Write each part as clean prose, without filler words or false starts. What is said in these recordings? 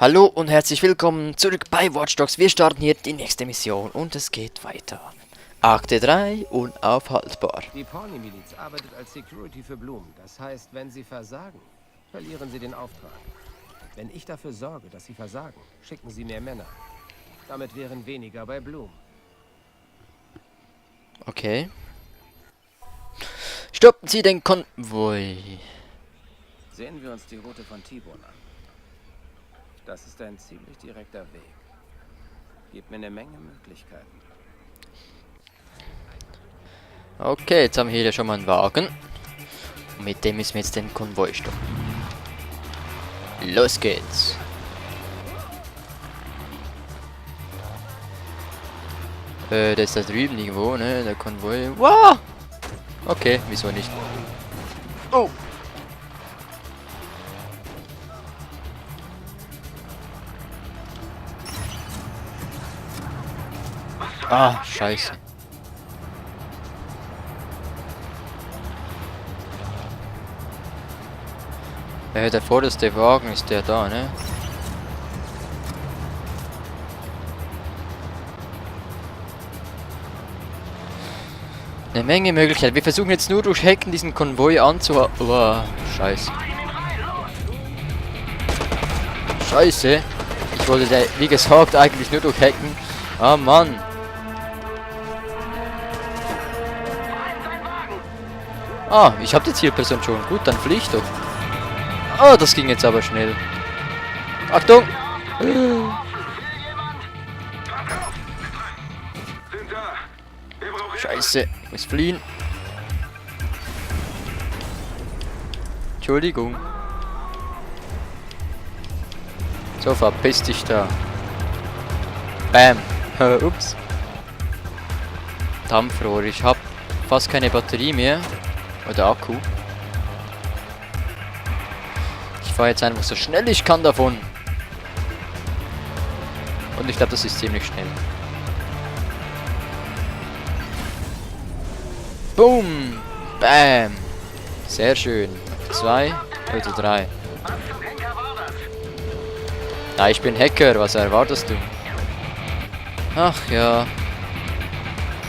Hallo und herzlich willkommen zurück bei Watch Dogs. Wir starten hier die nächste Mission und es geht weiter. Akte 3, unaufhaltbar. Die Pawnee-Miliz arbeitet als Security für Bloom. Das heißt, wenn sie versagen, verlieren sie den Auftrag. Wenn ich dafür sorge, dass sie versagen, schicken sie mehr Männer. Damit wären weniger bei Bloom. Okay. Stoppen Sie den Konvoi. Sehen wir uns die Route von T-Bone an. Das ist ein ziemlich direkter Weg. Gibt mir eine Menge Möglichkeiten. Okay, jetzt haben wir hier schon mal einen Wagen. Und mit dem müssen wir jetzt den Konvoi stoppen. Los geht's. Der ist da drüben irgendwo, ne? Der Konvoi. Wow! Okay, wieso nicht? Oh! Ah, scheiße. Der vorderste Wagen ist der da, ne? Eine Menge Möglichkeiten. Wir versuchen jetzt nur durch Hacken diesen Konvoi anzuhalten. Oh, scheiße. Scheiße. Ich wollte, wie gesagt, eigentlich nur durch Hacken. Ah, Mann. Ah, ich habe die Zielperson schon. Gut, dann flieg doch. Ah, das ging jetzt aber schnell. Achtung! Scheiße, ich muss fliehen. Entschuldigung. So, verpiss dich da. Bam. Ups. Dampfrohr. Ich habe fast keine Batterie mehr. Oder Akku. Ich fahre jetzt einfach so schnell ich kann davon. Und ich glaube, das ist ziemlich schnell. Boom! Bam! Sehr schön. 2 oder 3. Na, ich bin Hacker. Was erwartest du? Ach ja.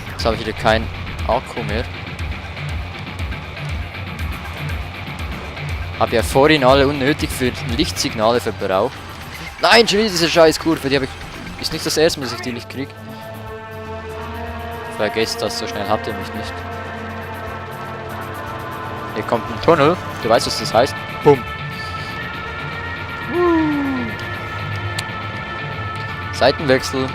Jetzt habe ich wieder kein Akku mehr. Habe ja vorhin alle unnötig für Lichtsignale verbraucht. Nein, schon wieder diese scheiß Kurve. Die habe ich... Ist nicht das erste Mal, dass ich die nicht kriege. Vergesst das, so schnell habt ihr mich nicht. Hier kommt ein Tunnel. Du weißt, was das heißt. Bumm. Seitenwechsel.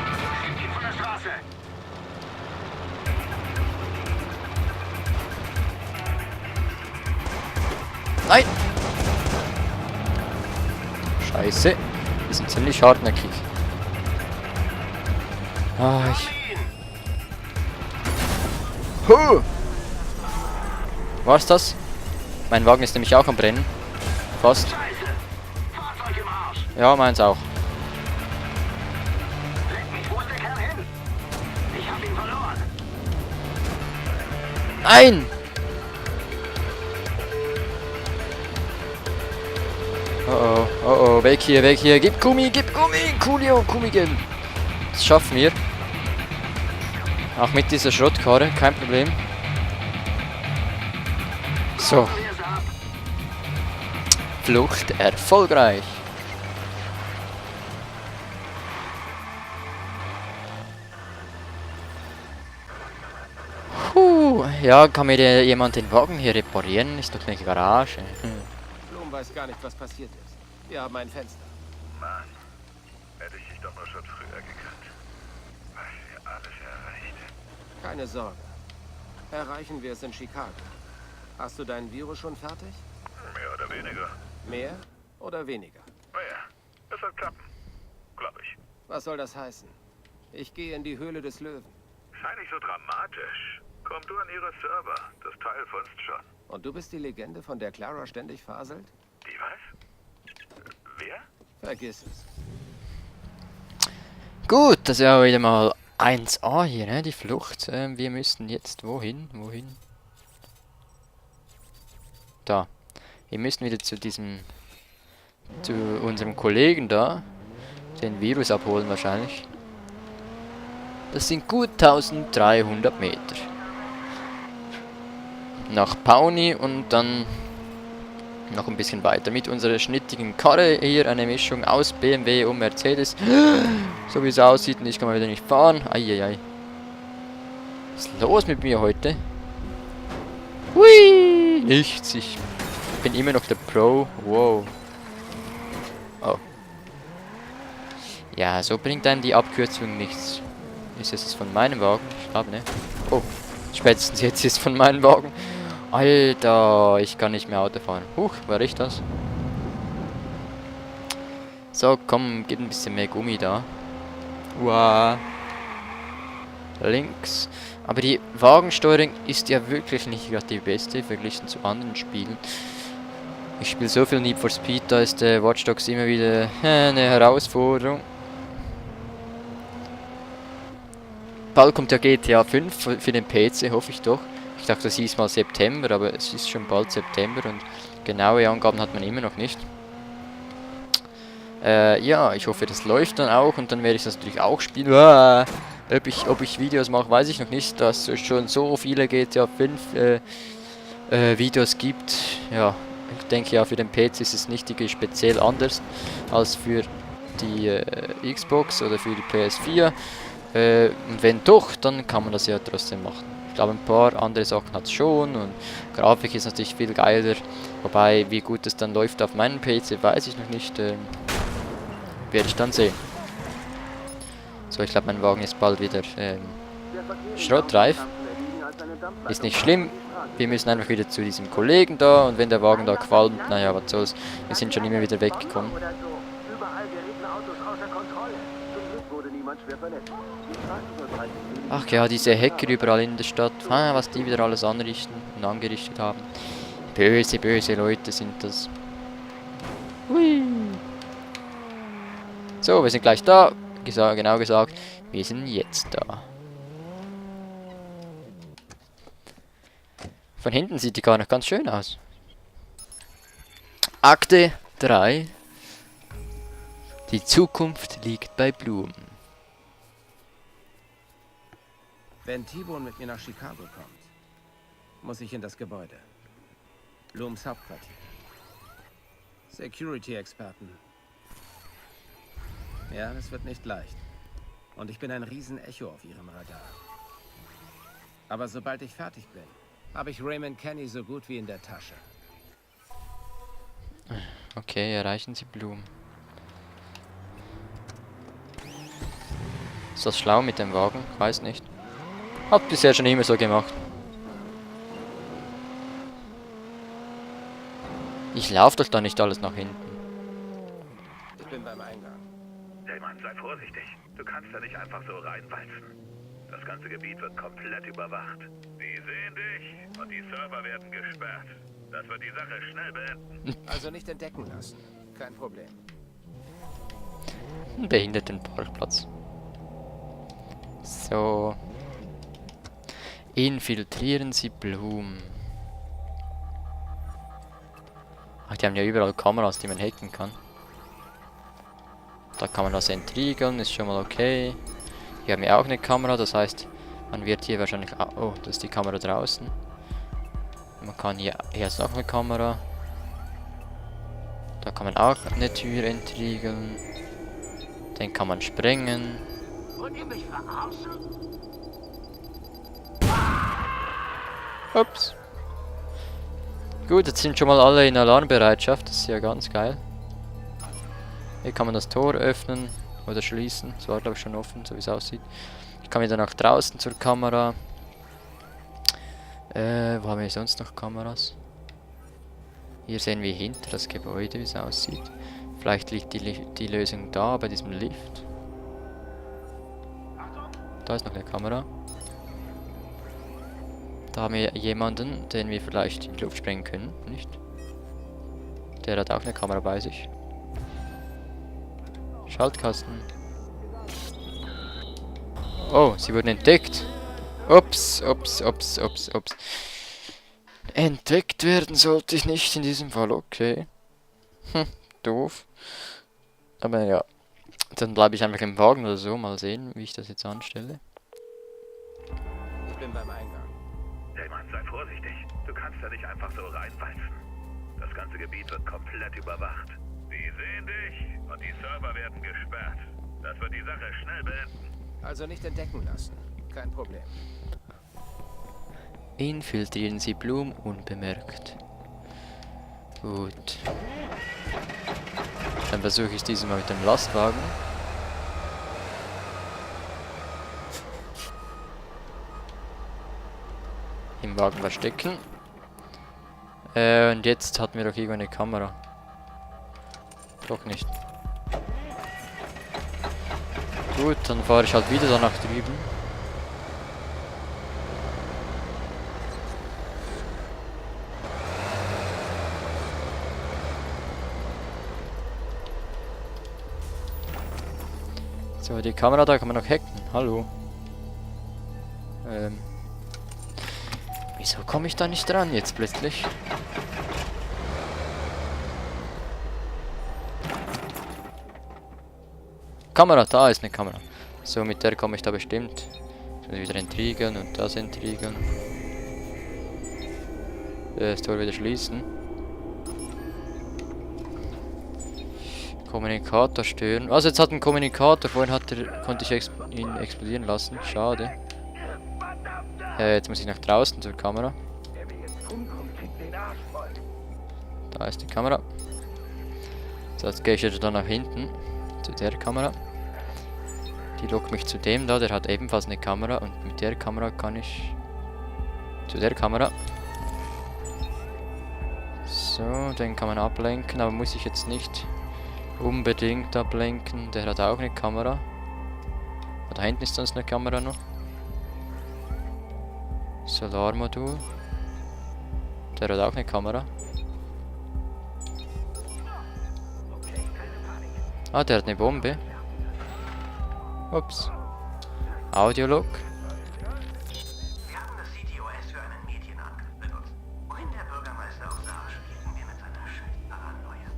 Nein! Scheiße. Die sind ziemlich hartnäckig. Ah, War's das? Mein Wagen ist nämlich auch am Brennen. Fast. Ja, meins auch. Nein! Oh oh, oh oh, weg hier, weg hier. Gib Gummi, Coolio, Gummi geben. Das schaffen wir. Auch mit dieser Schrottkarre, kein Problem. So. Flucht erfolgreich. Ja, kann mir jemand den Wagen hier reparieren? Ist doch eine Garage. Bloom weiß gar nicht, was passiert ist. Wir haben ein Fenster. Mann, hätte ich dich doch mal schon früher gekannt. Was wir alles erreicht. Keine Sorge. Erreichen wir es in Chicago. Hast du dein Virus schon fertig? Mehr oder weniger. Mehr oder weniger? Naja, es soll klappen. Glaube ich. Was soll das heißen? Ich gehe in die Höhle des Löwen. Sei nicht so dramatisch. Komm du an ihre Server. Das Teil funzt schon. Und du bist die Legende, von der Clara ständig faselt? Die was? Wer? Vergiss es. Gut, das ist ja wieder mal 1A hier, ne? Die Flucht. Wir müssen jetzt wohin? Wohin? Da. Wir müssen wieder zu unserem Kollegen da. Den Virus abholen wahrscheinlich. Das sind gut 1300 Meter. Nach Pauni und dann noch ein bisschen weiter mit unserer schnittigen Karre. Hier eine Mischung aus BMW und Mercedes. So wie es aussieht, und ich kann mal wieder nicht fahren. Eieiei. Was ist los mit mir heute? Hui! Nichts. Ich bin immer noch der Pro. Wow. Oh. Ja, so bringt einem die Abkürzung nichts. Ist es von meinem Wagen? Ich glaube, ne? Oh, spätestens jetzt ist es von meinem Wagen. Alter, ich kann nicht mehr Auto fahren. Huch, war ich das? So, komm, gib ein bisschen mehr Gummi da. Wow. Links. Aber die Wagensteuerung ist ja wirklich nicht gerade die beste, verglichen zu anderen Spielen. Ich spiele so viel Need for Speed, da ist Watch Dogs immer wieder eine Herausforderung. Bald kommt ja GTA 5 für den PC, hoffe ich doch. Ich dachte, das hieß mal September, aber es ist schon bald September und genaue Angaben hat man immer noch nicht. Ja, ich hoffe, das läuft dann auch und dann werde ich das natürlich auch spielen. Ob ich Videos mache, weiß ich noch nicht, dass es schon so viele GTA 5 Videos gibt. Ja, ich denke ja, für den PC ist es nicht speziell anders als für die Xbox oder für die PS4. Und wenn doch, dann kann man das ja trotzdem machen. Ich glaube, ein paar andere Sachen hat es schon und Grafik ist natürlich viel geiler. Wobei, wie gut es dann läuft auf meinem PC, weiß ich noch nicht. Werde ich dann sehen. So, ich glaube, mein Wagen ist bald wieder schrottreif. Ist nicht schlimm. Wir müssen einfach wieder zu diesem Kollegen da und wenn der Wagen da qualmt, naja, was soll's. Wir sind schon immer wieder weggekommen. Ach ja, diese Hacker überall in der Stadt, was die wieder alles anrichten und angerichtet haben. Böse, böse Leute sind das. Hui. So, wir sind gleich da. Genau gesagt, wir sind jetzt da. Von hinten sieht die gar noch ganz schön aus. Akte 3. Die Zukunft liegt bei Bloom. Wenn T-Bone mit mir nach Chicago kommt, muss ich in das Gebäude. Blooms Hauptquartier. Security-Experten. Ja, das wird nicht leicht. Und ich bin ein Riesenecho auf ihrem Radar. Aber sobald ich fertig bin, habe ich Raymond Kenny so gut wie in der Tasche. Okay, erreichen Sie Bloom. Ist das schlau mit dem Wagen? Weiß nicht. Hab bisher schon immer so gemacht. Ich laufe doch da nicht alles nach hinten. Ich bin beim Eingang. Hey Mann, sei vorsichtig. Du kannst da nicht einfach so reinwalzen. Das ganze Gebiet wird komplett überwacht. Die sehen dich und die Server werden gesperrt. Das wird die Sache schnell beenden. Also nicht entdecken lassen. Kein Problem. Ein Behindertenparkplatz. So. Infiltrieren Sie Bloom. Ach, die haben ja überall Kameras, die man hacken kann. Da kann man das entriegeln, ist schon mal okay. Hier haben wir auch eine Kamera, das heißt, man wird hier wahrscheinlich... Oh, das ist die Kamera draußen. Man kann hier ist noch eine Kamera. Da kann man auch eine Tür entriegeln. Den kann man sprengen. Wollt ihr mich verarschen? Ups. Gut, jetzt sind schon mal alle in Alarmbereitschaft. Das ist ja ganz geil. Hier kann man das Tor öffnen oder schließen. Es war glaube ich schon offen, so wie es aussieht. Ich kann wieder nach draußen zur Kamera. Wo haben wir sonst noch Kameras? Hier sehen wir hinter das Gebäude, wie es aussieht. Vielleicht liegt die Lösung da, bei diesem Lift. Da ist noch eine Kamera. Da haben wir jemanden, den wir vielleicht in die Luft sprengen können, nicht? Der hat auch eine Kamera bei sich. Schaltkasten. Oh, sie wurden entdeckt. Ups, ups, ups, ups, ups. Entdeckt werden sollte ich nicht in diesem Fall, okay. Doof. Aber ja, Dann bleibe ich einfach im Wagen oder so. Mal sehen, wie ich das jetzt anstelle. Ich bin beim Eingang. Hey Mann, sei vorsichtig. Du kannst da nicht einfach so reinwalzen. Das ganze Gebiet wird komplett überwacht. Die sehen dich und die Server werden gesperrt. Das wird die Sache schnell beenden. Also nicht entdecken lassen. Kein Problem. Infiltrieren Sie Bloom unbemerkt. Gut. Dann versuche ich es dieses Mal mit dem Lastwagen. Im Wagen verstecken. Und jetzt hatten wir doch irgendwo eine Kamera. Doch nicht. Gut, dann fahre ich halt wieder da nach drüben. So, die Kamera da kann man noch hacken. Hallo. Wieso komme ich da nicht dran jetzt plötzlich? Kamera, da ist eine Kamera. So, mit der komme ich da bestimmt. Ich muss wieder entriegeln und das entriegeln. Das Tor wieder schließen. Kommunikator stören. Also jetzt hat ein Kommunikator, vorhin konnte ich ihn explodieren lassen. Schade. Jetzt muss ich nach draußen zur Kamera. Da ist die Kamera. So, jetzt gehe ich jetzt da nach hinten. Zu der Kamera. Die lockt mich zu dem da, der hat ebenfalls eine Kamera. Und mit der Kamera kann ich zu der Kamera. So, den kann man ablenken, aber muss ich jetzt nicht unbedingt ablenken. Der hat auch eine Kamera. Da hinten ist sonst eine Kamera noch. Solarmodul. Der hat auch eine Kamera. Ah, der hat eine Bombe. Ups. Audiolog. Wir haben das CTOS für einen Medienangriff benutzt. Wohin der Bürgermeister auch sah, spielten wir mit seiner schönen Paranoia.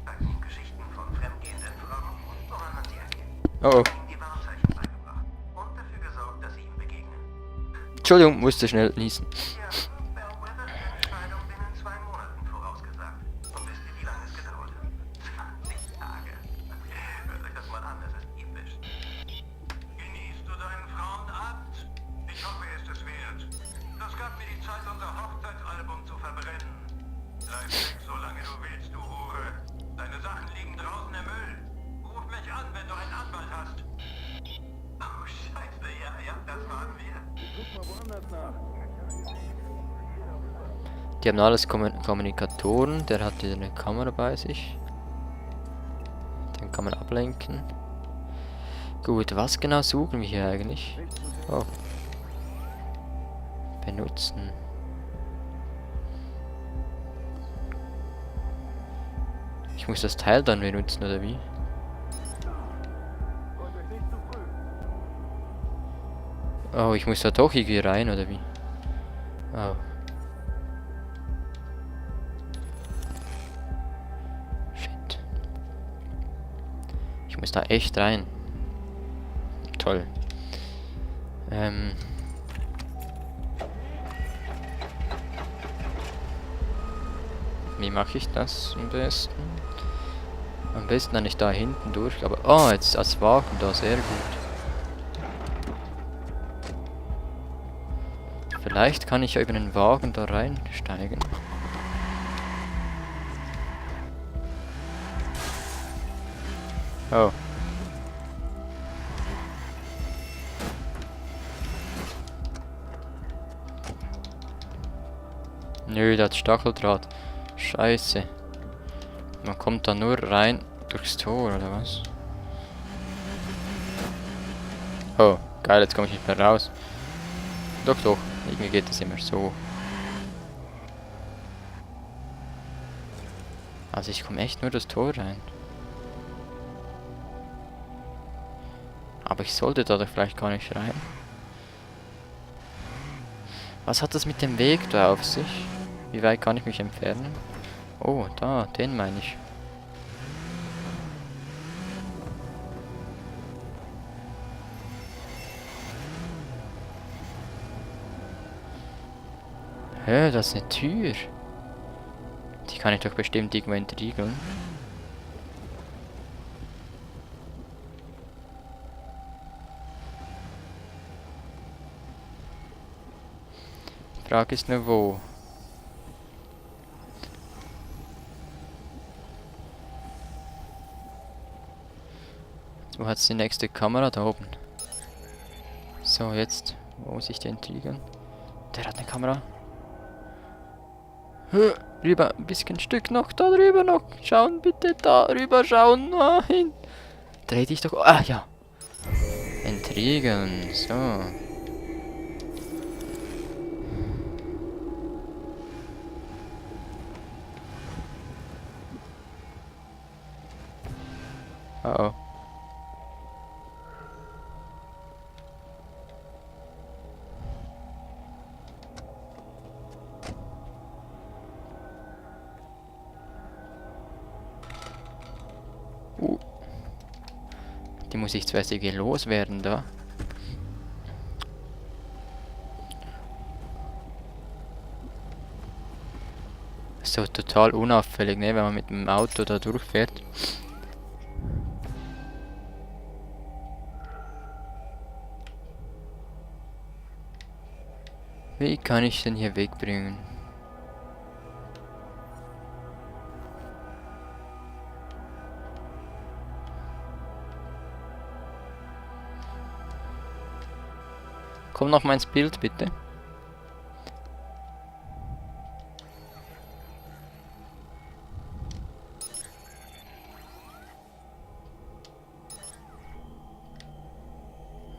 Sagten ihm Geschichten von fremdgehenden Frauen und woran man sie erkennt. Oh oh. Ihm die Wahrzeichen beigebracht und dafür gesorgt, dass sie ihm begegnen. Entschuldigung, musste schnell niesen. Ja, Bellwether hat Entscheidung binnen 2 Monaten vorausgesagt. Und wisst ihr, wie lange es gedauert hat? 20 Tage. Hört euch das mal an, das ist episch. Genießt du deinen Frauenabend? Ich hoffe, er ist es wert. Das gab mir die Zeit, unser Hochzeitsalbum zu verbrennen. Bleib weg, solange du willst, du Hure. Deine Sachen liegen draußen im Müll. Ruf mich an, wenn du einen Anwalt hast. Oh, scheiße, ja, das waren wir. Die haben alles Kommunikatoren. Der hat hier eine Kamera bei sich. Den kann man ablenken. Gut, was genau suchen wir hier eigentlich? Oh. Benutzen. Ich muss das Teil dann benutzen, oder wie? Oh, ich muss da doch irgendwie rein, oder wie? Oh. Shit. Ich muss da echt rein. Toll. Wie mache ich das am besten? Am besten eigentlich da hinten durch, aber... Oh, jetzt als Wagen da, sehr gut. Vielleicht kann ich ja über den Wagen da reinsteigen. Oh. Nö, das hat Stacheldraht. Scheiße. Man kommt da nur rein durchs Tor, oder was? Oh, geil, jetzt komme ich nicht mehr raus. Doch, doch. Irgendwie geht es immer so. Also ich komme echt nur das Tor rein. Aber ich sollte da doch vielleicht gar nicht rein. Was hat das mit dem Weg da auf sich? Wie weit kann ich mich entfernen? Oh, da, den meine ich. Hä, das ist eine Tür. Die kann ich doch bestimmt irgendwo entriegeln. Die Frage ist nur wo. Wo hat's die nächste Kamera? Da oben. So, jetzt. Wo muss ich den entriegeln? Der hat eine Kamera. Rüber, ein bisschen Stück noch, da drüber noch. Schauen, bitte, da rüber schauen. Nein. Dreh dich doch. Ah, ja. Entriegeln, so. Oh oh. Die muss ich zuerst irgendwie loswerden da. So total unauffällig, ne, wenn man mit dem Auto da durchfährt. Wie kann ich den hier wegbringen? Komm noch mal ins Bild, bitte.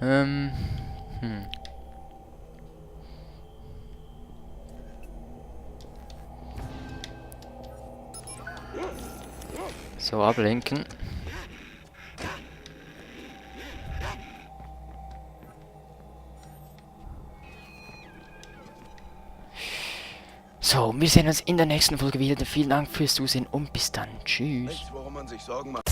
Hm. So, ablenken. So, wir sehen uns in der nächsten Folge wieder. Vielen Dank fürs Zusehen und bis dann. Tschüss. Nichts, worum man sich Sorgen macht.